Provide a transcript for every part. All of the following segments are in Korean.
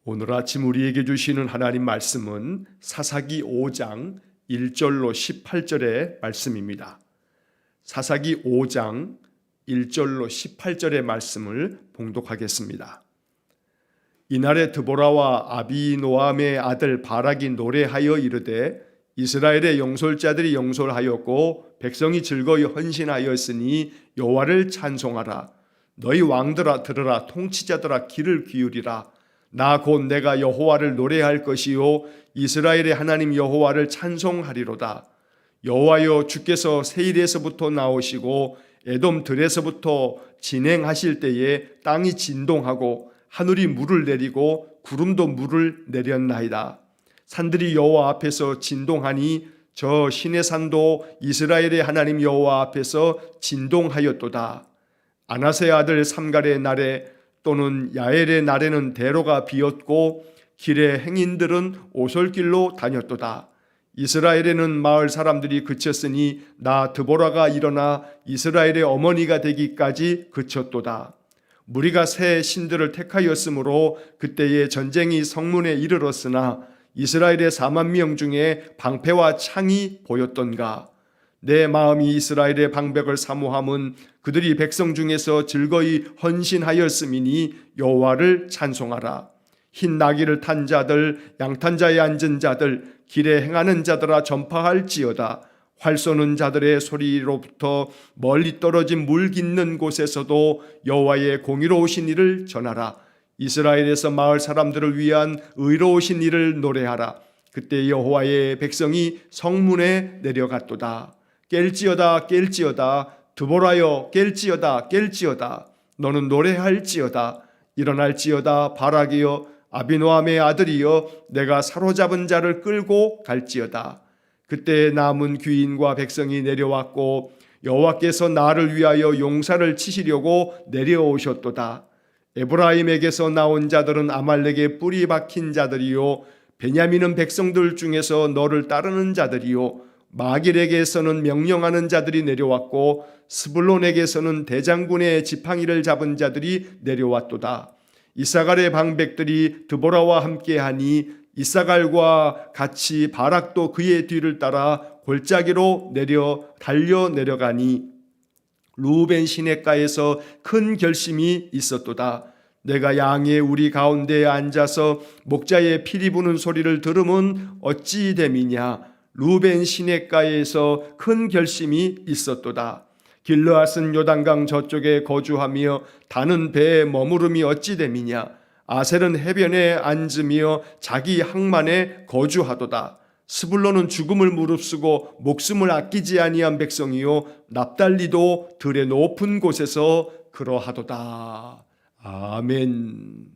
오늘 아침 우리에게 주시는 하나님 말씀은 사사기 5장 1절로 18절의 말씀입니다. 사사기 5장 1절로 18절의 말씀을 봉독하겠습니다. 이날에 드보라와 아비노함의 아들 바락이 노래하여 이르되 이스라엘의 영솔자들이 영솔하였고 백성이 즐거이 헌신하였으니 여호와를 찬송하라. 너희 왕들아 들으라. 통치자들아 귀를 기울이라. 나 곧 내가 여호와를 노래할 것이요 이스라엘의 하나님 여호와를 찬송하리로다. 여호와여, 주께서 세일에서부터 나오시고 에돔 들에서부터 진행하실 때에 땅이 진동하고 하늘이 물을 내리고 구름도 물을 내렸나이다. 산들이 여호와 앞에서 진동하니 저 시내산도 이스라엘의 하나님 여호와 앞에서 진동하였도다. 아나세 아들 삼갈의 날에 또는 야엘의 날에는 대로가 비었고 길의 행인들은 오솔길로 다녔도다. 이스라엘에는 마을 사람들이 그쳤으니 나 드보라가 일어나 이스라엘의 어머니가 되기까지 그쳤도다. 무리가 새 신들을 택하였으므로 그때에 전쟁이 성문에 이르렀으나 이스라엘의 4만 명 중에 방패와 창이 보였던가. 내 마음이 이스라엘의 방백을 사모함은 그들이 백성 중에서 즐거이 헌신하였음이니 여호와를 찬송하라. 흰 나귀를 탄 자들, 양탄자에 앉은 자들, 길에 행하는 자들아 전파할지어다. 활 쏘는 자들의 소리로부터 멀리 떨어진 물 깃는 곳에서도 여호와의 공의로우신 일을 전하라. 이스라엘에서 마을 사람들을 위한 의로우신 일을 노래하라. 그때 여호와의 백성이 성문에 내려갔도다. 깰지어다 깰지어다. 드보라여 깰지어다 깰지어다. 너는 노래할지어다. 일어날지어다. 바락이여 아비노함의 아들이여 내가 사로잡은 자를 끌고 갈지어다. 그때 남은 귀인과 백성이 내려왔고 여호와께서 나를 위하여 용사를 치시려고 내려오셨도다. 에브라임에게서 나온 자들은 아말렉의 뿌리 박힌 자들이요 베냐민은 백성들 중에서 너를 따르는 자들이요 마길에게서는 명령하는 자들이 내려왔고 스불론에게서는 대장군의 지팡이를 잡은 자들이 내려왔도다. 이사갈의 방백들이 드보라와 함께하니 이사갈과 같이 바락도 그의 뒤를 따라 골짜기로 달려 내려가니 루벤 시냇가에서 큰 결심이 있었도다. 내가 양의 우리 가운데에 앉아서 목자의 피리 부는 소리를 들으면 어찌 됨이냐. 루벤 시냇가에서 큰 결심이 있었도다. 길르앗은 요단강 저쪽에 거주하며 다는 배에 머무름이 어찌 됨이냐. 아셀은 해변에 앉으며 자기 항만에 거주하도다. 스불론은 죽음을 무릅쓰고 목숨을 아끼지 아니한 백성이요 납달리도 들의 높은 곳에서 그러하도다. 아멘.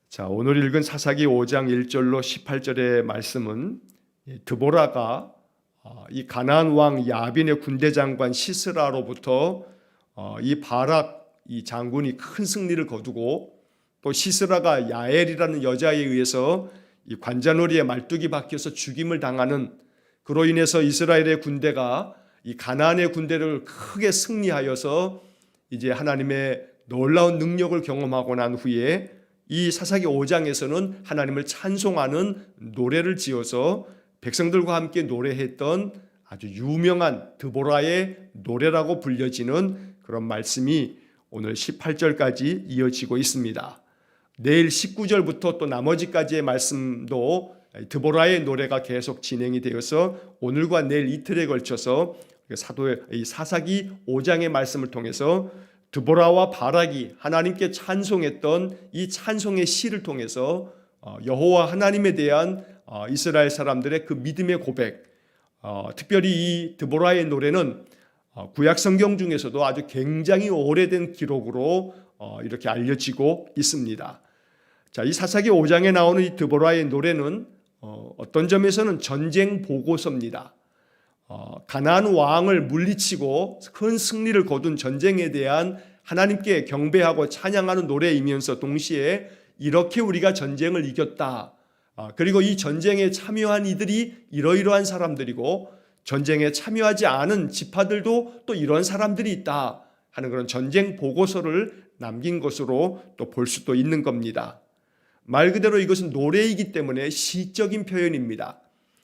자, 오늘 읽은 사사기 5장 1절로 18절의 말씀은 드보라가 이 가나안 왕 야빈의 군대 장관 시스라로부터 이 바락 이 장군이 큰 승리를 거두고 또 시스라가 야엘이라는 여자에 의해서 이 관자놀이에 말뚝이 박혀서 죽임을 당하는, 그로 인해서 이스라엘의 군대가 이 가나안의 군대를 크게 승리하여서 이제 하나님의 놀라운 능력을 경험하고 난 후에 이 사사기 5장에서는 하나님을 찬송하는 노래를 지어서 백성들과 함께 노래했던 아주 유명한 드보라의 노래라고 불려지는 그런 말씀이 오늘 18절까지 이어지고 있습니다. 내일 19절부터 또 나머지까지의 말씀도 드보라의 노래가 계속 진행이 되어서 오늘과 내일 이틀에 걸쳐서 사도의 이 사사기 5장의 말씀을 통해서 드보라와 바락이 하나님께 찬송했던 이 찬송의 시를 통해서 여호와 하나님에 대한 이스라엘 사람들의 그 믿음의 고백, 특별히 이 드보라의 노래는 구약 성경 중에서도 아주 굉장히 오래된 기록으로 이렇게 알려지고 있습니다. 자, 이 사사기 5장에 나오는 이 드보라의 노래는 어떤 점에서는 전쟁 보고서입니다. 가나안 왕을 물리치고 큰 승리를 거둔 전쟁에 대한 하나님께 경배하고 찬양하는 노래이면서 동시에 이렇게 우리가 전쟁을 이겼다. 그리고 이 전쟁에 참여한 이들이 이러이러한 사람들이고 전쟁에 참여하지 않은 지파들도 또 이런 사람들이 있다 하는 그런 전쟁 보고서를 남긴 것으로 또 볼 수도 있는 겁니다. 말 그대로 이것은 노래이기 때문에 시적인 표현입니다.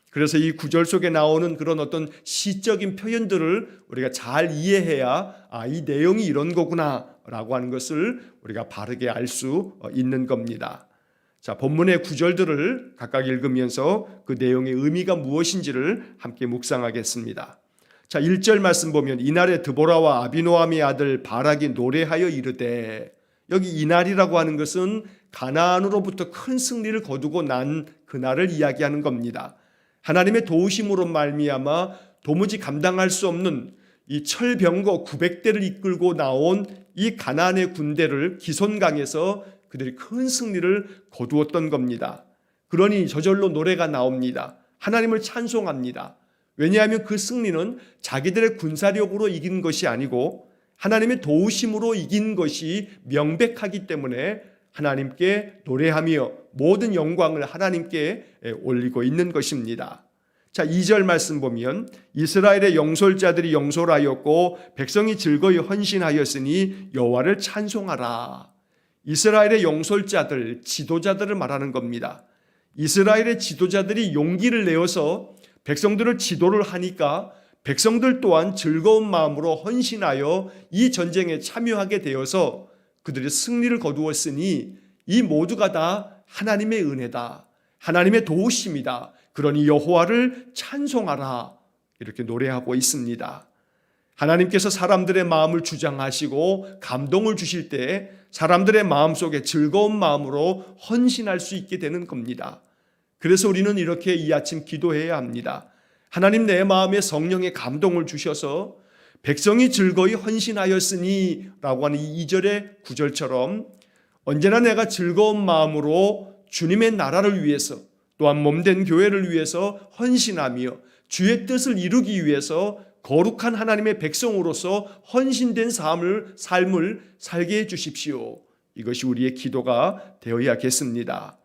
그래서 이 구절 속에 나오는 그런 어떤 시적인 표현들을 우리가 잘 이해해야 이 내용이 이런 거구나 라고 하는 것을 우리가 바르게 알 수 있는 겁니다. 자, 본문의 구절들을 각각 읽으면서 그 내용의 의미가 무엇인지를 함께 묵상하겠습니다. 자, 1절 말씀 보면 이날에 드보라와 아비노함의 아들 바락이 노래하여 이르되, 여기 이날이라고 하는 것은 가나안으로부터 큰 승리를 거두고 난 그날을 이야기하는 겁니다. 하나님의 도우심으로 말미암아 도무지 감당할 수 없는 이 철병거 900대를 이끌고 나온 이 가나안의 군대를 기손강에서 그들이 큰 승리를 거두었던 겁니다. 그러니 저절로 노래가 나옵니다. 하나님을 찬송합니다. 왜냐하면 그 승리는 자기들의 군사력으로 이긴 것이 아니고 하나님의 도우심으로 이긴 것이 명백하기 때문에 하나님께 노래하며 모든 영광을 하나님께 올리고 있는 것입니다. 자, 2절 말씀 보면 이스라엘의 영솔자들이 영솔하였고 백성이 즐거이 헌신하였으니 여호와를 찬송하라. 이스라엘의 영솔자들, 지도자들을 말하는 겁니다. 이스라엘의 지도자들이 용기를 내어서 백성들을 지도를 하니까 백성들 또한 즐거운 마음으로 헌신하여 이 전쟁에 참여하게 되어서 그들이 승리를 거두었으니 이 모두가 다 하나님의 은혜다. 하나님의 도우심이다. 그러니 여호와를 찬송하라. 이렇게 노래하고 있습니다. 하나님께서 사람들의 마음을 주장하시고 감동을 주실 때 사람들의 마음속에 즐거운 마음으로 헌신할 수 있게 되는 겁니다. 그래서 우리는 이렇게 이 아침 기도해야 합니다. 하나님, 내 마음에 성령의 감동을 주셔서 백성이 즐거이 헌신하였으니 라고 하는 이 2절의 구절처럼 언제나 내가 즐거운 마음으로 주님의 나라를 위해서 또한 몸된 교회를 위해서 헌신하며 주의 뜻을 이루기 위해서 거룩한 하나님의 백성으로서 헌신된 삶을 살게 해주십시오. 이것이 우리의 기도가 되어야겠습니다.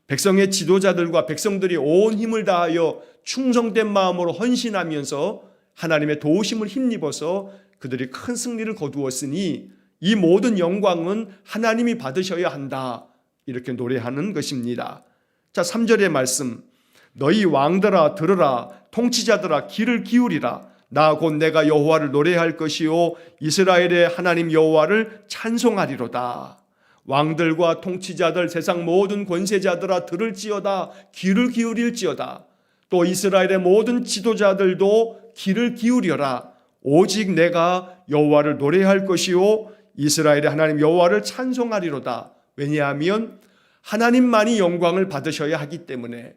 백성의 지도자들과 백성들이 온 힘을 다하여 충성된 마음으로 헌신하면서 하나님의 도우심을 힘입어서 그들이 큰 승리를 거두었으니 이 모든 영광은 하나님이 받으셔야 한다. 이렇게 노래하는 것입니다. 자, 3절의 말씀. 너희 왕들아 들으라, 통치자들아 귀를 기울이라. 나 곧 내가 여호와를 노래할 것이요 이스라엘의 하나님 여호와를 찬송하리로다. 왕들과 통치자들, 세상 모든 권세자들아 들을지어다, 귀를 기울일지어다. 또 이스라엘의 모든 지도자들도 귀를 기울여라. 오직 내가 여호와를 노래할 것이요 이스라엘의 하나님 여호와를 찬송하리로다. 왜냐하면 하나님만이 영광을 받으셔야 하기 때문에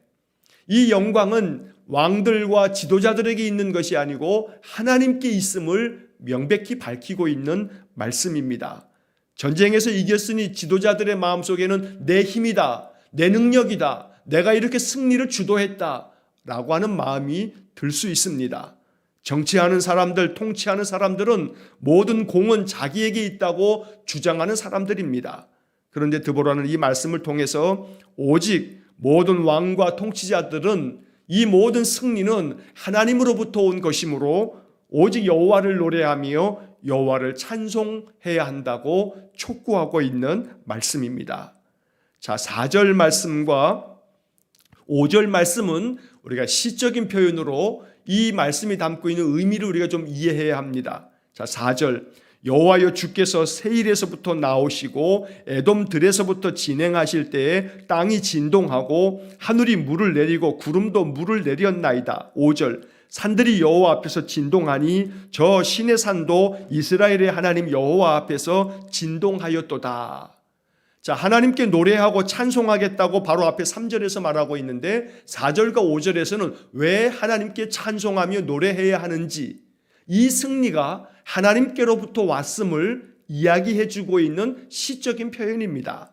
이 영광은 왕들과 지도자들에게 있는 것이 아니고 하나님께 있음을 명백히 밝히고 있는 말씀입니다. 전쟁에서 이겼으니 지도자들의 마음속에는 내 힘이다, 내 능력이다, 내가 이렇게 승리를 주도했다 라고 하는 마음이 들 수 있습니다. 정치하는 사람들, 통치하는 사람들은 모든 공은 자기에게 있다고 주장하는 사람들입니다. 그런데 드보라는 이 말씀을 통해서 오직 모든 왕과 통치자들은 이 모든 승리는 하나님으로부터 온 것이므로 오직 여호와를 노래하며 여호와를 찬송해야 한다고 촉구하고 있는 말씀입니다. 자, 4절 말씀과 5절 말씀은 우리가 시적인 표현으로 이 말씀이 담고 있는 의미를 우리가 좀 이해해야 합니다. 자, 4절. 여호와여 주께서 세일에서부터 나오시고 에돔 들에서부터 진행하실 때에 땅이 진동하고 하늘이 물을 내리고 구름도 물을 내렸나이다. 5절. 산들이 여호와 앞에서 진동하니 저 신의 산도 이스라엘의 하나님 여호와 앞에서 진동하였도다. 자, 하나님께 노래하고 찬송하겠다고 바로 앞에 3절에서 말하고 있는데 4절과 5절에서는 왜 하나님께 찬송하며 노래해야 하는지, 이 승리가 하나님께로부터 왔음을 이야기해 주고 있는 시적인 표현입니다.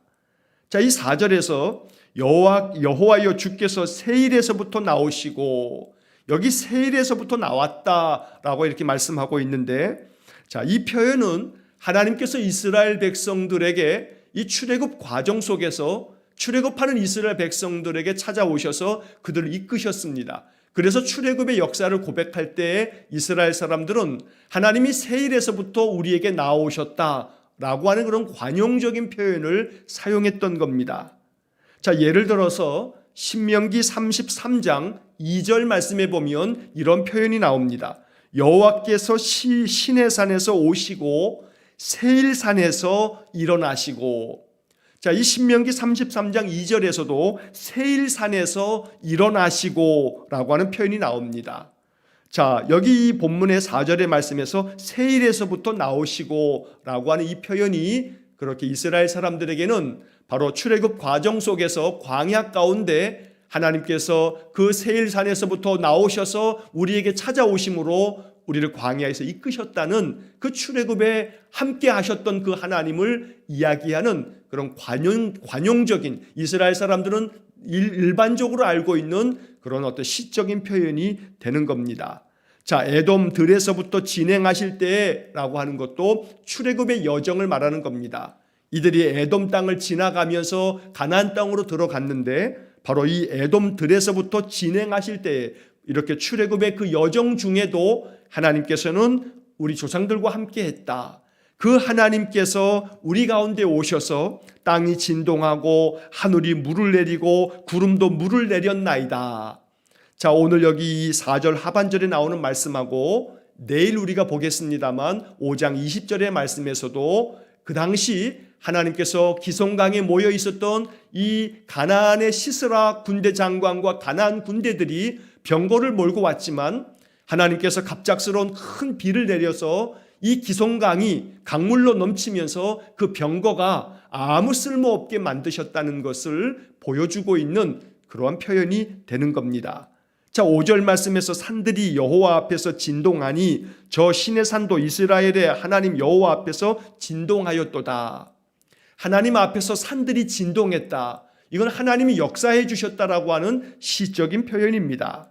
자, 이 4절에서 여호와여 주께서 세일에서부터 나오시고, 여기 세일에서부터 나왔다라고 이렇게 말씀하고 있는데, 자, 이 표현은 하나님께서 이스라엘 백성들에게 이 출애굽 과정 속에서 출애굽하는 이스라엘 백성들에게 찾아오셔서 그들을 이끄셨습니다. 그래서 출애굽의 역사를 고백할 때 이스라엘 사람들은 하나님이 세일에서부터 우리에게 나오셨다 라고 하는 그런 관용적인 표현을 사용했던 겁니다. 자, 예를 들어서 신명기 33장 2절 말씀에 보면 이런 표현이 나옵니다. 여호와께서 시내산에서 오시고 세일산에서 일어나시고. 자, 이 신명기 33장 2절에서도 세일산에서 일어나시고 라고 하는 표현이 나옵니다. 자, 여기 이 본문의 4절의 말씀에서 세일에서부터 나오시고 라고 하는 이 표현이 그렇게 이스라엘 사람들에게는 바로 출애굽 과정 속에서 광야 가운데 하나님께서 그 세일산에서부터 나오셔서 우리에게 찾아오심으로 우리를 광야에서 이끄셨다는 그 출애굽에 함께 하셨던 그 하나님을 이야기하는 그런 관용적인, 이스라엘 사람들은 일반적으로 알고 있는 그런 어떤 시적인 표현이 되는 겁니다. 자, 에돔 들에서부터 진행하실 때라고 하는 것도 출애굽의 여정을 말하는 겁니다. 이들이 에돔 땅을 지나가면서 가나안 땅으로 들어갔는데 바로 이 에돔 들에서부터 진행하실 때 이렇게 출애굽의 그 여정 중에도 하나님께서는 우리 조상들과 함께 했다. 그 하나님께서 우리 가운데 오셔서 땅이 진동하고 하늘이 물을 내리고 구름도 물을 내렸나이다. 자, 오늘 여기 이 4절 하반절에 나오는 말씀하고 내일 우리가 보겠습니다만 5장 20절의 말씀에서도 그 당시 하나님께서 기송강에 모여 있었던 이 가나안의 시스라 군대 장관과 가나안 군대들이 병거를 몰고 왔지만 하나님께서 갑작스러운 큰 비를 내려서 이 기송강이 강물로 넘치면서 그 병거가 아무 쓸모없게 만드셨다는 것을 보여주고 있는 그러한 표현이 되는 겁니다. 자, 5절 말씀에서 산들이 여호와 앞에서 진동하니 저 신의 산도 이스라엘의 하나님 여호와 앞에서 진동하였도다. 하나님 앞에서 산들이 진동했다. 이건 하나님이 역사해 주셨다라고 하는 시적인 표현입니다.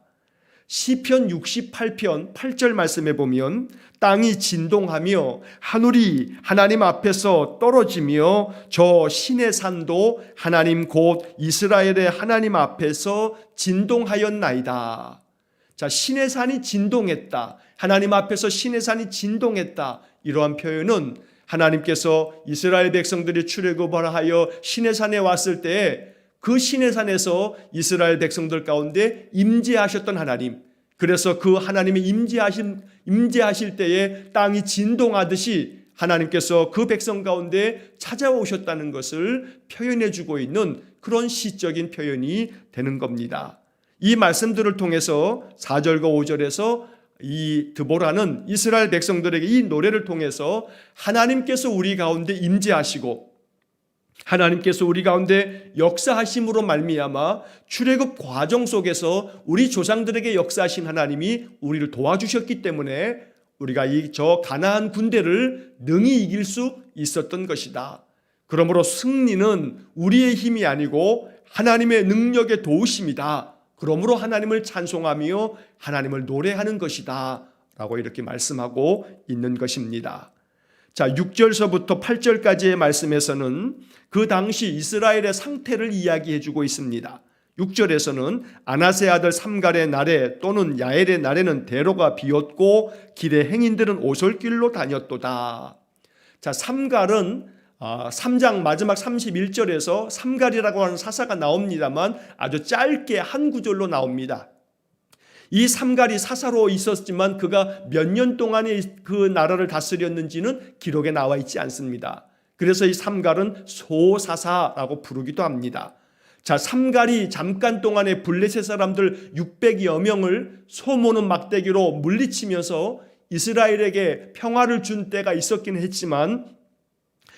시편 68편 8절 말씀에 보면 땅이 진동하며 하늘이 하나님 앞에서 떨어지며 저 신의 산도 하나님 곧 이스라엘의 하나님 앞에서 진동하였나이다. 자, 신의 산이 진동했다. 하나님 앞에서 신의 산이 진동했다. 이러한 표현은 하나님께서 이스라엘 백성들이 출애굽을 하여 신의 산에 왔을 때 그 신의 산에서 이스라엘 백성들 가운데 임재하셨던 하나님, 그래서 그 하나님이 임재하실 때에 땅이 진동하듯이 하나님께서 그 백성 가운데 찾아오셨다는 것을 표현해 주고 있는 그런 시적인 표현이 되는 겁니다. 이 말씀들을 통해서 4절과 5절에서 이 드보라는 이스라엘 백성들에게 이 노래를 통해서 하나님께서 우리 가운데 임재하시고 하나님께서 우리 가운데 역사하심으로 말미암아 출애굽 과정 속에서 우리 조상들에게 역사하신 하나님이 우리를 도와주셨기 때문에 우리가 저 가나안 군대를 능히 이길 수 있었던 것이다. 그러므로 승리는 우리의 힘이 아니고 하나님의 능력의 도우심이다. 그러므로 하나님을 찬송하며 하나님을 노래하는 것이다. 라고 이렇게 말씀하고 있는 것입니다. 자, 6절서부터 8절까지의 말씀에서는 그 당시 이스라엘의 상태를 이야기해 주고 있습니다. 6절에서는 아나세 아들 삼갈의 날에 또는 야엘의 날에는 대로가 비었고 길의 행인들은 오솔길로 다녔도다. 자, 삼갈은 3장 마지막 31절에서 삼갈이라고 하는 사사가 나옵니다만 아주 짧게 한 구절로 나옵니다. 이 삼갈이 사사로 있었지만 그가 몇 년 동안에 그 나라를 다스렸는지는 기록에 나와 있지 않습니다. 그래서 이 삼갈은 소사사라고 부르기도 합니다. 자, 삼갈이 잠깐 동안에 블레셋 사람들 600여 명을 소모는 막대기로 물리치면서 이스라엘에게 평화를 준 때가 있었긴 했지만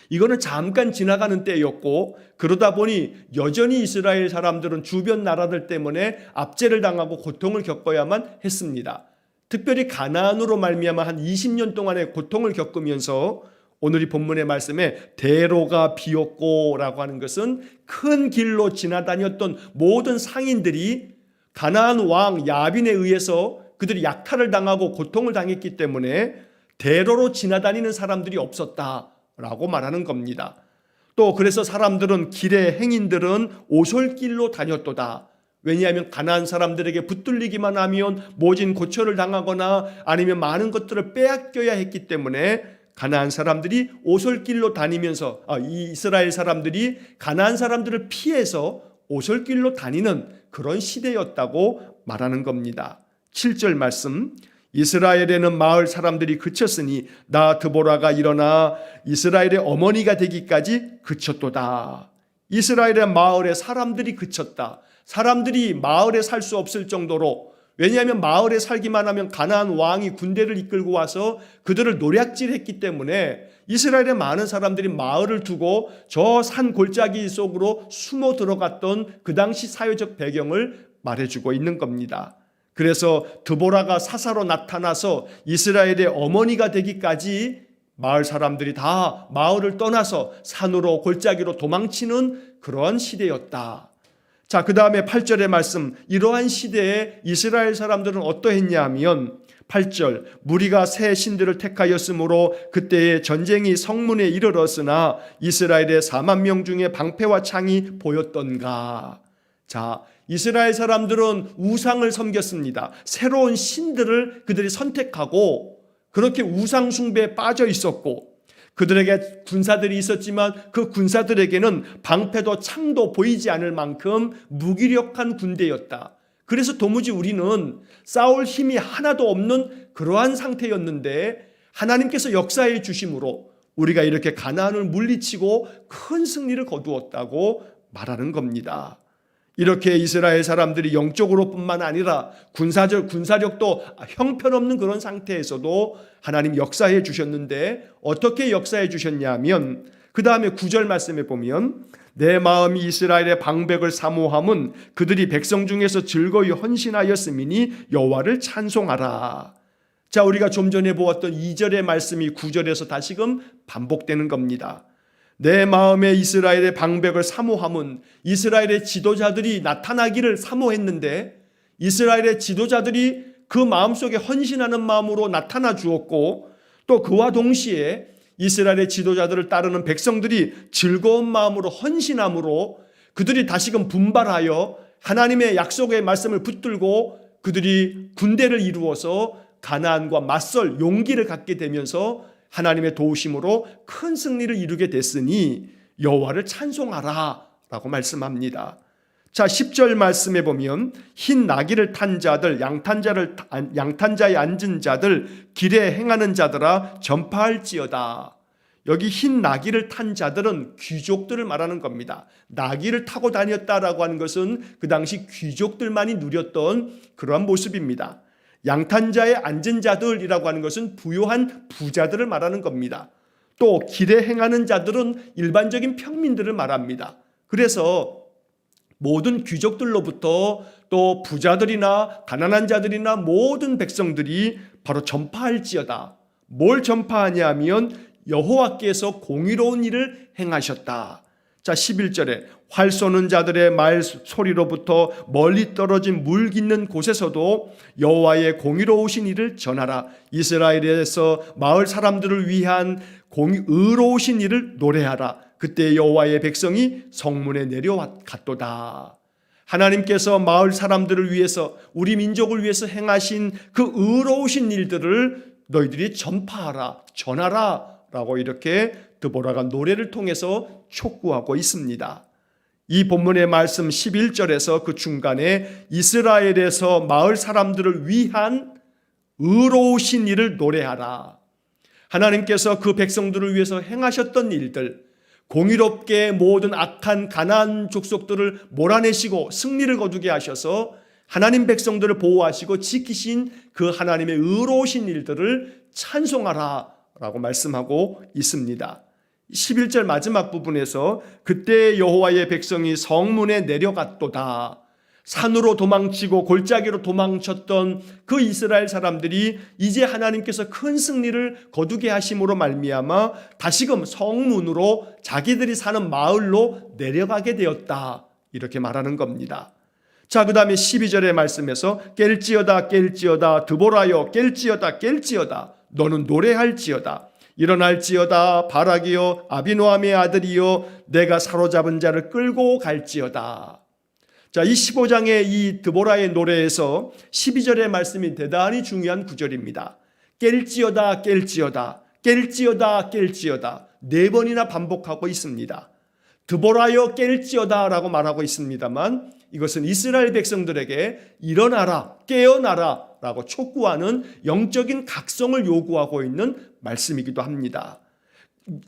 이거는 잠깐 지나가는 때였고, 그러다 보니 여전히 이스라엘 사람들은 주변 나라들 때문에 압제를 당하고 고통을 겪어야만 했습니다. 특별히 가나안으로 말미암아 한 20년 동안의 고통을 겪으면서 오늘 이 본문의 말씀에 대로가 비었고 라고 하는 것은 큰 길로 지나다녔던 모든 상인들이 가나안 왕 야빈에 의해서 그들이 약탈을 당하고 고통을 당했기 때문에 대로로 지나다니는 사람들이 없었다라고 말하는 겁니다. 또 그래서 사람들은 길의 행인들은 오솔길로 다녔도다. 왜냐하면 가나안 사람들에게 붙들리기만 하면 모진 고초를 당하거나 아니면 많은 것들을 빼앗겨야 했기 때문에 가나안 사람들이 오솔길로 다니면서 이 이스라엘 사람들이 가나안 사람들을 피해서 오솔길로 다니는 그런 시대였다고 말하는 겁니다. 7절 말씀, 이스라엘에는 마을 사람들이 그쳤으니 나 드보라가 일어나 이스라엘의 어머니가 되기까지 그쳤도다. 이스라엘의 마을에 사람들이 그쳤다. 사람들이 마을에 살 수 없을 정도로, 왜냐하면 마을에 살기만 하면 가나안 왕이 군대를 이끌고 와서 그들을 노략질했기 때문에 이스라엘의 많은 사람들이 마을을 두고 저 산 골짜기 속으로 숨어 들어갔던 그 당시 사회적 배경을 말해주고 있는 겁니다. 그래서 드보라가 사사로 나타나서 이스라엘의 어머니가 되기까지 마을 사람들이 다 마을을 떠나서 산으로 골짜기로 도망치는 그러한 시대였다. 자, 그 다음에 8절의 말씀, 이러한 시대에 이스라엘 사람들은 어떠했냐 하면 8절, 무리가 새 신들을 택하였으므로 그때에 전쟁이 성문에 이르렀으나 이스라엘의 4만 명 중에 방패와 창이 보였던가. 자, 이스라엘 사람들은 우상을 섬겼습니다. 새로운 신들을 그들이 선택하고 그렇게 우상 숭배에 빠져 있었고, 그들에게 군사들이 있었지만 그 군사들에게는 방패도 창도 보이지 않을 만큼 무기력한 군대였다. 그래서 도무지 우리는 싸울 힘이 하나도 없는 그러한 상태였는데 하나님께서 역사해 주심으로 우리가 이렇게 가나안을 물리치고 큰 승리를 거두었다고 말하는 겁니다. 이렇게 이스라엘 사람들이 영적으로 뿐만 아니라 군사력도 형편없는 그런 상태에서도 하나님 역사해 주셨는데, 어떻게 역사해 주셨냐면 그 다음에 9절 말씀에 보면 내 마음이 이스라엘의 방백을 사모함은 그들이 백성 중에서 즐거이 헌신하였음이니 여호와를 찬송하라. 자, 우리가 좀 전에 보았던 2절의 말씀이 9절에서 다시금 반복되는 겁니다. 내 마음에 이스라엘의 방백을 사모함은 이스라엘의 지도자들이 나타나기를 사모했는데 이스라엘의 지도자들이 그 마음속에 헌신하는 마음으로 나타나 주었고, 또 그와 동시에 이스라엘의 지도자들을 따르는 백성들이 즐거운 마음으로 헌신함으로 그들이 다시금 분발하여 하나님의 약속의 말씀을 붙들고 그들이 군대를 이루어서 가나안과 맞설 용기를 갖게 되면서 하나님의 도우심으로 큰 승리를 이루게 됐으니 여호와를 찬송하라 라고 말씀합니다. 자, 10절 말씀에 보면 흰 나귀를 탄 자들, 양탄자에 앉은 자들, 길에 행하는 자들아 전파할지어다. 여기 흰 나귀를 탄 자들은 귀족들을 말하는 겁니다. 나귀를 타고 다녔다라고 하는 것은 그 당시 귀족들만이 누렸던 그러한 모습입니다. 양탄자에 앉은 자들이라고 하는 것은 부요한 부자들을 말하는 겁니다. 또 길에 행하는 자들은 일반적인 평민들을 말합니다. 그래서 모든 귀족들로부터 또 부자들이나 가난한 자들이나 모든 백성들이 바로 전파할지어다. 뭘 전파하냐 하면 여호와께서 공의로운 일을 행하셨다. 자, 11절에 활 쏘는 자들의 말 소리로부터 멀리 떨어진 물 깃는 곳에서도 여호와의 공의로우신 일을 전하라. 이스라엘에서 마을 사람들을 위한 의로우신 일을 노래하라. 그때 여호와의 백성이 성문에 내려갔도다. 하나님께서 마을 사람들을 위해서, 우리 민족을 위해서 행하신 그 의로우신 일들을 너희들이 전파하라, 전하라 라고 이렇게 드보라가 노래를 통해서 촉구하고 있습니다. 이 본문의 말씀 11절에서 그 중간에 이스라엘에서 마을 사람들을 위한 의로우신 일을 노래하라. 하나님께서 그 백성들을 위해서 행하셨던 일들, 공의롭게 모든 악한 가나안 족속들을 몰아내시고 승리를 거두게 하셔서 하나님 백성들을 보호하시고 지키신 그 하나님의 의로우신 일들을 찬송하라 라고 말씀하고 있습니다. 11절 마지막 부분에서 그때 여호와의 백성이 성문에 내려갔도다. 산으로 도망치고 골짜기로 도망쳤던 그 이스라엘 사람들이 이제 하나님께서 큰 승리를 거두게 하심으로 말미암아 다시금 성문으로 자기들이 사는 마을로 내려가게 되었다. 이렇게 말하는 겁니다. 자, 그 다음에 12절의 말씀에서 깰지어다 깰지어다 드보라여 깰지어다 깰지어다 너는 노래할지어다 일어날지어다 바락이여 아비노함의 아들이여 내가 사로잡은 자를 끌고 갈지어다. 자, 이 15장의 이 드보라의 노래에서 12절의 말씀이 대단히 중요한 구절입니다. 깰지어다 깰지어다. 깰지어다 깰지어다 4번이나 반복하고 있습니다. 드보라여 깰지어다 라고 말하고 있습니다만 이것은 이스라엘 백성들에게 일어나라 깨어나라 라고 촉구하는 영적인 각성을 요구하고 있는 말씀이기도 합니다.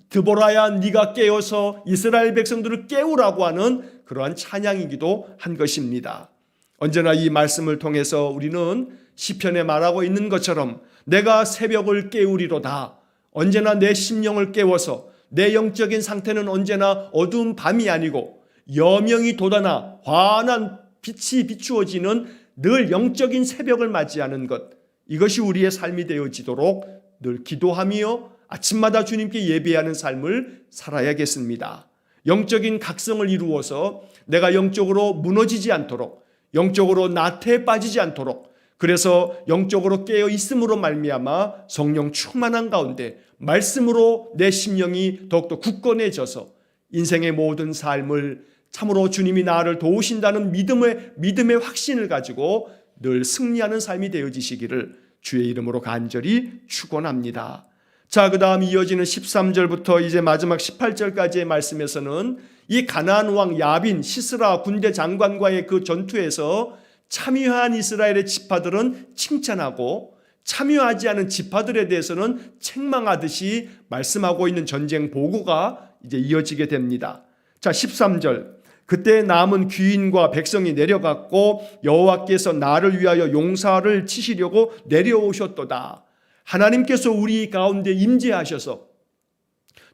드보라야 네가 깨어서 이스라엘 백성들을 깨우라고 하는 그러한 찬양이기도 한 것입니다. 언제나 이 말씀을 통해서 우리는 시편에 말하고 있는 것처럼 내가 새벽을 깨우리로다. 언제나 내 심령을 깨워서 내 영적인 상태는 언제나 어두운 밤이 아니고 여명이 돋아나 환한 빛이 비추어지는 늘 영적인 새벽을 맞이하는 것, 이것이 우리의 삶이 되어지도록 늘 기도하며 아침마다 주님께 예배하는 삶을 살아야겠습니다. 영적인 각성을 이루어서 내가 영적으로 무너지지 않도록, 영적으로 나태에 빠지지 않도록, 그래서 영적으로 깨어 있음으로 말미암아 성령 충만한 가운데 말씀으로 내 심령이 더욱더 굳건해져서 인생의 모든 삶을 참으로 주님이 나를 도우신다는 믿음의 확신을 가지고 늘 승리하는 삶이 되어지시기를 주의 이름으로 간절히 축원합니다. 자, 그 다음 이어지는 13절부터 이제 마지막 18절까지의 말씀에서는 이 가나안 왕 야빈 시스라 군대 장관과의 그 전투에서 참여한 이스라엘의 지파들은 칭찬하고 참여하지 않은 지파들에 대해서는 책망하듯이 말씀하고 있는 전쟁 보고가 이제 이어지게 됩니다. 자, 13절. 그때 남은 귀인과 백성이 내려갔고 여호와께서 나를 위하여 용사를 치시려고 내려오셨도다. 하나님께서 우리 가운데 임재하셔서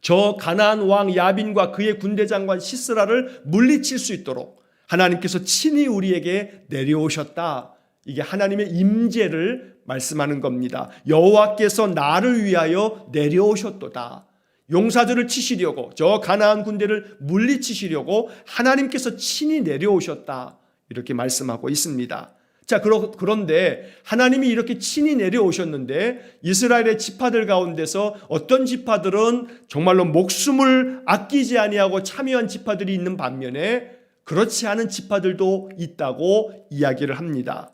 저 가나안 왕 야빈과 그의 군대 장관 시스라를 물리칠 수 있도록 하나님께서 친히 우리에게 내려오셨다. 이게 하나님의 임재를 말씀하는 겁니다. 여호와께서 나를 위하여 내려오셨도다. 용사들을 치시려고, 저 가나안 군대를 물리치시려고 하나님께서 친히 내려오셨다. 이렇게 말씀하고 있습니다. 자, 그런데 하나님이 이렇게 친히 내려오셨는데 이스라엘의 지파들 가운데서 어떤 지파들은 정말로 목숨을 아끼지 아니하고 참여한 지파들이 있는 반면에 그렇지 않은 지파들도 있다고 이야기를 합니다.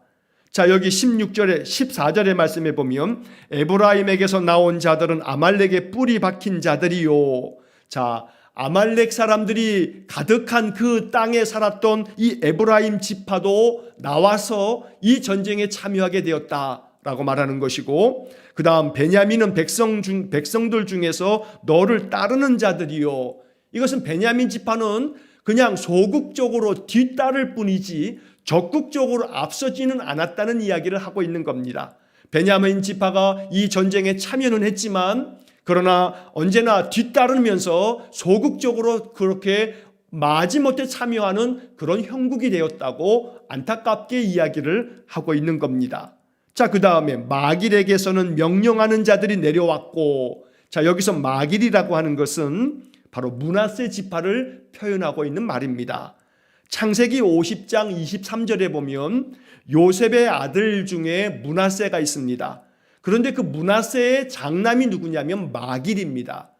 자, 여기 16절에 14절의 말씀에 보면 에브라임에게서 나온 자들은 아말렉의 뿔이 박힌 자들이요. 자, 아말렉 사람들이 가득한 그 땅에 살았던 이 에브라임 지파도 나와서 이 전쟁에 참여하게 되었다라고 말하는 것이고, 그 다음 베냐민은 백성들 중에서 너를 따르는 자들이요. 이것은 베냐민 지파는 그냥 소극적으로 뒤따를 뿐이지 적극적으로 앞서지는 않았다는 이야기를 하고 있는 겁니다. 베냐민 지파가 이 전쟁에 참여는 했지만 그러나 언제나 뒤따르면서 소극적으로 그렇게 마지못해 참여하는 그런 형국이 되었다고 안타깝게 이야기를 하고 있는 겁니다. 자, 그 다음에 마길에게서는 명령하는 자들이 내려왔고, 자, 여기서 마길이라고 하는 것은 바로 므낫세 지파를 표현하고 있는 말입니다. 창세기 50장 23절에 보면 요셉의 아들 중에 므낫세가 있습니다. 그런데 그 므낫세의 장남이 누구냐면 마길입니다.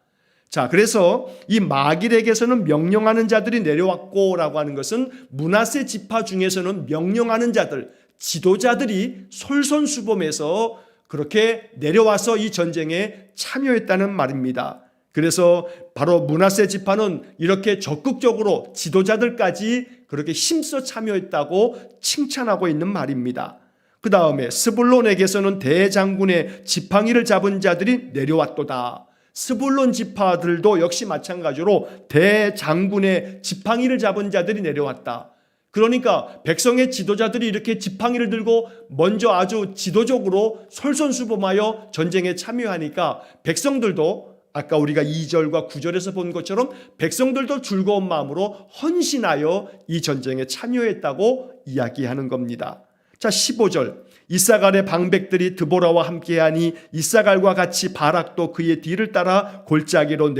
자, 그래서 이 마길에게서는 명령하는 자들이 내려왔고라고 하는 것은 므낫세 지파 중에서는 명령하는 자들, 지도자들이 솔선수범해서 그렇게 내려와서 이 전쟁에 참여했다는 말입니다. 그래서 바로 므낫세 지파는 이렇게 적극적으로 지도자들까지 그렇게 힘써 참여했다고 칭찬하고 있는 말입니다. 그 다음에 스불론에게서는 대장군의 지팡이를 잡은 자들이 내려왔도다. 스불론 지파들도 역시 마찬가지로 대장군의 지팡이를 잡은 자들이 내려왔다. 그러니까 백성의 지도자들이 이렇게 지팡이를 들고 먼저 아주 지도적으로 솔선수범하여 전쟁에 참여하니까 백성들도 아까 우리가 2절과 9절에서 본 것처럼 백성들도 즐거운 마음으로 헌신하여 이 전쟁에 참여했다고 이야기하는 겁니다. 자, 15절. 이사갈의 방백들이 드보라와 함께하니 이사갈과 같이 바락도 그의 뒤를 따라 골짜기로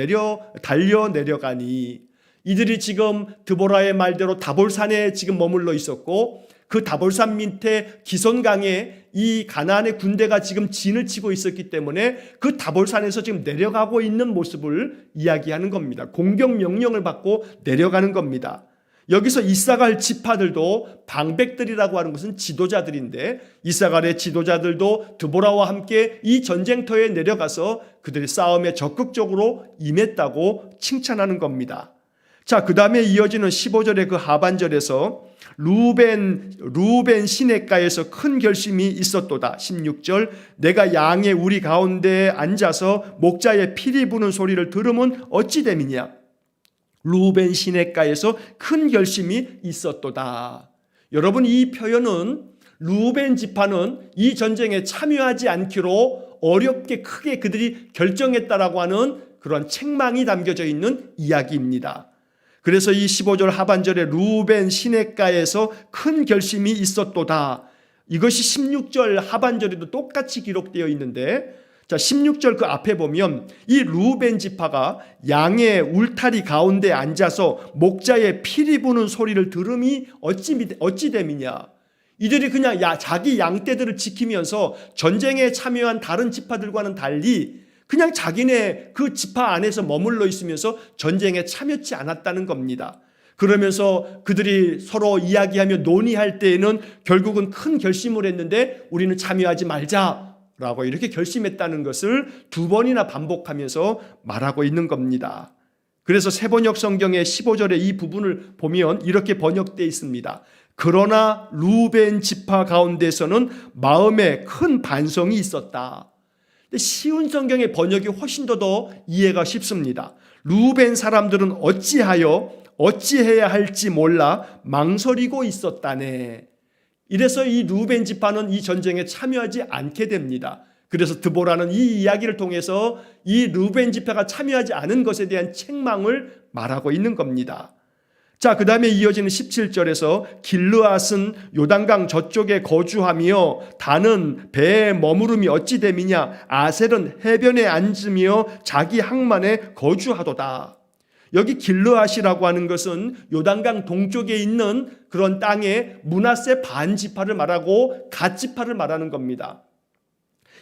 달려 내려가니. 이들이 지금 드보라의 말대로 다볼산에 지금 머물러 있었고 그 다볼산 밑에 기손강에 이 가나안의 군대가 지금 진을 치고 있었기 때문에 그 다볼산에서 지금 내려가고 있는 모습을 이야기하는 겁니다. 공격 명령을 받고 내려가는 겁니다. 여기서 이사갈 지파들도 방백들이라고 하는 것은 지도자들인데 이사갈의 지도자들도 드보라와 함께 이 전쟁터에 내려가서 그들이 싸움에 적극적으로 임했다고 칭찬하는 겁니다. 자, 그 다음에 이어지는 15절의 그 하반절에서 루벤 시냇가에서 큰 결심이 있었도다. 16절, 내가 양의 우리 가운데에 앉아서 목자의 피리 부는 소리를 들으면 어찌 됨이냐. 루벤 시냇가에서 큰 결심이 있었도다. 여러분, 이 표현은 루벤 지파는 이 전쟁에 참여하지 않기로 어렵게 크게 그들이 결정했다라고 하는 그런 책망이 담겨져 있는 이야기입니다. 그래서 이 15절 하반절에 루벤 시냇가에서 큰 결심이 있었도다. 이것이 16절 하반절에도 똑같이 기록되어 있는데, 자, 16절 그 앞에 보면 이 루벤 지파가 양의 울타리 가운데 앉아서 목자의 피리 부는 소리를 들음이 어찌 됨이냐. 이들이 그냥 자기 양떼들을 지키면서 전쟁에 참여한 다른 지파들과는 달리 그냥 자기네 그 지파 안에서 머물러 있으면서 전쟁에 참여치 않았다는 겁니다. 그러면서 그들이 서로 이야기하며 논의할 때에는 결국은 큰 결심을 했는데 우리는 참여하지 말자라고 이렇게 결심했다는 것을 두 번이나 반복하면서 말하고 있는 겁니다. 그래서 세번역 성경의 15절의 이 부분을 보면 이렇게 번역되어 있습니다. 그러나 루벤 지파 가운데서는 마음에 큰 반성이 있었다. 쉬운 성경의 번역이 훨씬 더 이해가 쉽습니다. 루벤 사람들은 어찌해야 할지 몰라 망설이고 있었다네. 이래서 이 루벤 지파는 이 전쟁에 참여하지 않게 됩니다. 그래서 드보라는 이 이야기를 통해서 이 루벤 지파가 참여하지 않은 것에 대한 책망을 말하고 있는 겁니다. 자, 그 다음에 이어지는 17절에서 길르앗은 요단강 저쪽에 거주하며 단은 배에 머무름이 어찌 됨이냐. 아셀은 해변에 앉으며 자기 항만에 거주하도다. 여기 길르앗이라고 하는 것은 요단강 동쪽에 있는 그런 땅의 므낫세 반지파를 말하고 갓지파를 말하는 겁니다.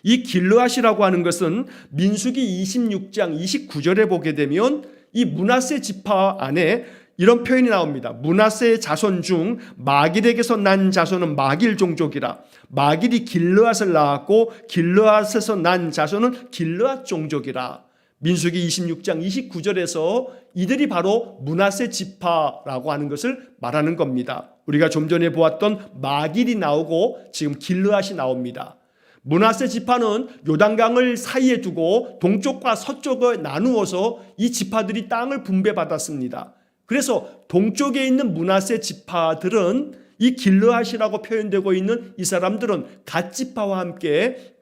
이 길르앗이라고 하는 것은 민수기 26장 29절에 보게 되면 이 므낫세 지파 안에 이런 표현이 나옵니다. 므낫세의 자손 중 마길에게서 난 자손은 마길 종족이라. 마길이 길르앗을 낳았고 길르앗에서 난 자손은 길르앗 종족이라. 민수기 26장 29절에서 이들이 바로 므낫세 지파라고 하는 것을 말하는 겁니다. 우리가 좀 전에 보았던 마길이 나오고 지금 길르앗이 나옵니다. 므낫세 지파는 요단강을 사이에 두고 동쪽과 서쪽을 나누어서 이 지파들이 땅을 분배받았습니다. 그래서 동쪽에 있는 므낫세 지파들은 이 길르앗이라고 표현되고 있는 이 사람들은 갓지파와 함께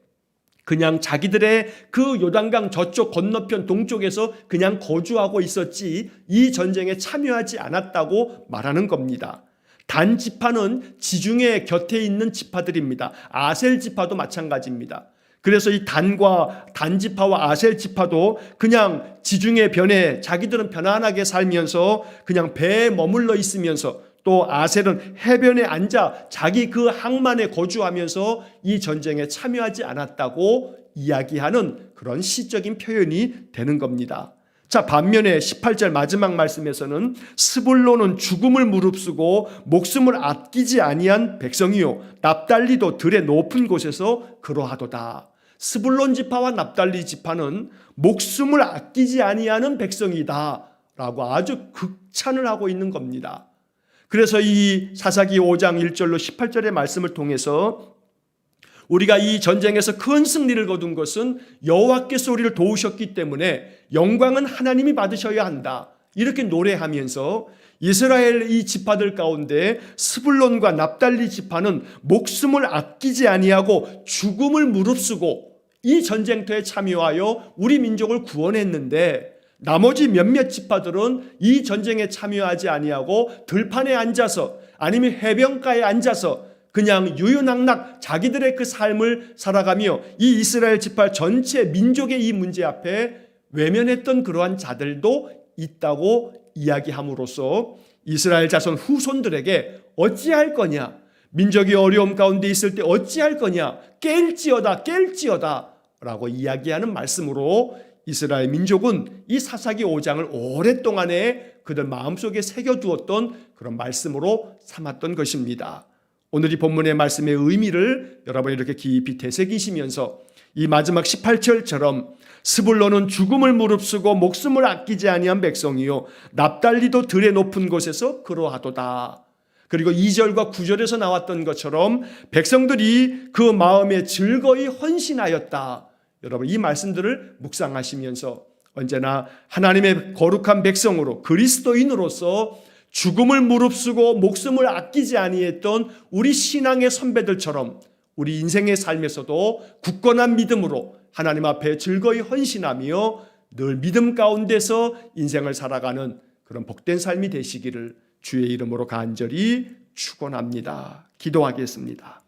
그냥 자기들의 그 요단강 저쪽 건너편 동쪽에서 그냥 거주하고 있었지 이 전쟁에 참여하지 않았다고 말하는 겁니다. 단 지파는 지중해 곁에 있는 지파들입니다. 아셀 지파도 마찬가지입니다. 그래서 이 단 지파와 아셀 지파도 그냥 지중해 변에 자기들은 편안하게 살면서 그냥 배에 머물러 있으면서 또 아셀은 해변에 앉아 자기 그 항만에 거주하면서 이 전쟁에 참여하지 않았다고 이야기하는 그런 시적인 표현이 되는 겁니다. 자, 반면에 18절 마지막 말씀에서는 스불론은 죽음을 무릅쓰고 목숨을 아끼지 아니한 백성이요 납달리도 들의 높은 곳에서 그러하도다. 스불론 지파와 납달리 지파는 목숨을 아끼지 아니하는 백성이다 라고 아주 극찬을 하고 있는 겁니다. 그래서 이 사사기 5장 1절로 18절의 말씀을 통해서 우리가 이 전쟁에서 큰 승리를 거둔 것은 여호와께서 우리를 도우셨기 때문에 영광은 하나님이 받으셔야 한다. 이렇게 노래하면서 이스라엘 이 지파들 가운데 스불론과 납달리 지파는 목숨을 아끼지 아니하고 죽음을 무릅쓰고 이 전쟁터에 참여하여 우리 민족을 구원했는데 나머지 몇몇 지파들은 이 전쟁에 참여하지 아니하고 들판에 앉아서 아니면 해변가에 앉아서 그냥 유유낙낙 자기들의 그 삶을 살아가며 이 이스라엘 지파 전체 민족의 이 문제 앞에 외면했던 그러한 자들도 있다고 이야기함으로써 이스라엘 자손 후손들에게 어찌할 거냐, 민족이 어려움 가운데 있을 때 어찌할 거냐, 깰지어다 라고 이야기하는 말씀으로 이스라엘 민족은 이 사사기 5장을 오랫동안에 그들 마음속에 새겨두었던 그런 말씀으로 삼았던 것입니다. 오늘 이 본문의 말씀의 의미를 여러분이 이렇게 깊이 되새기시면서 이 마지막 18절처럼 스불론은 죽음을 무릅쓰고 목숨을 아끼지 아니한 백성이요 납달리도 들의 높은 곳에서 그러하도다. 그리고 2절과 9절에서 나왔던 것처럼 백성들이 그 마음에 즐거이 헌신하였다. 여러분 이 말씀들을 묵상하시면서 언제나 하나님의 거룩한 백성으로 그리스도인으로서 죽음을 무릅쓰고 목숨을 아끼지 아니했던 우리 신앙의 선배들처럼 우리 인생의 삶에서도 굳건한 믿음으로 하나님 앞에 즐거이 헌신하며 늘 믿음 가운데서 인생을 살아가는 그런 복된 삶이 되시기를 주의 이름으로 간절히 축원합니다. 기도하겠습니다.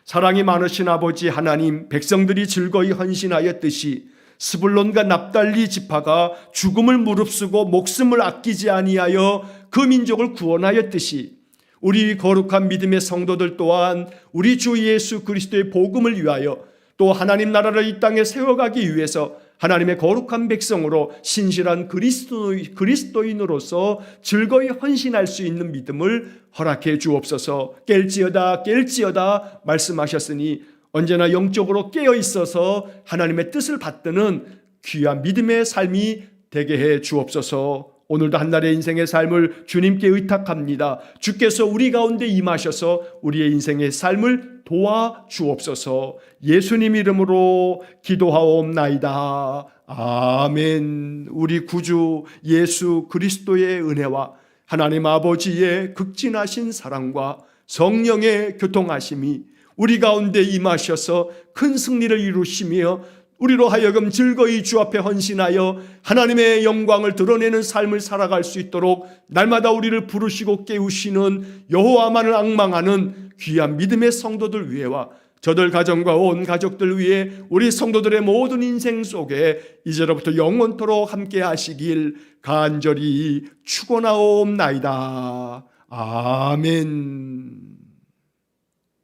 사랑이 많으신 아버지 하나님, 백성들이 즐거이 헌신하였듯이 스불론과 납달리 지파가 죽음을 무릅쓰고 목숨을 아끼지 아니하여 그 민족을 구원하였듯이 우리 거룩한 믿음의 성도들 또한 우리 주 예수 그리스도의 복음을 위하여 또 하나님 나라를 이 땅에 세워가기 위해서 하나님의 거룩한 백성으로 신실한 그리스도인으로서 즐거이 헌신할 수 있는 믿음을 허락해 주옵소서. 깰지어다 말씀하셨으니 언제나 영적으로 깨어 있어서 하나님의 뜻을 받드는 귀한 믿음의 삶이 되게 해 주옵소서. 오늘도 한날의 인생의 삶을 주님께 의탁합니다. 주께서 우리 가운데 임하셔서 우리의 인생의 삶을 도와 주옵소서. 예수님 이름으로 기도하옵나이다. 아멘. 우리 구주 예수 그리스도의 은혜와 하나님 아버지의 극진하신 사랑과 성령의 교통하심이 우리 가운데 임하셔서 큰 승리를 이루시며 우리로 하여금 즐거이 주 앞에 헌신하여 하나님의 영광을 드러내는 삶을 살아갈 수 있도록 날마다 우리를 부르시고 깨우시는 여호와만을 앙망하는 귀한 믿음의 성도들 위해와 저들 가정과 온 가족들 위해 우리 성도들의 모든 인생 속에 이제로부터 영원토록 함께 하시길 간절히 축원하옵나이다. 아멘.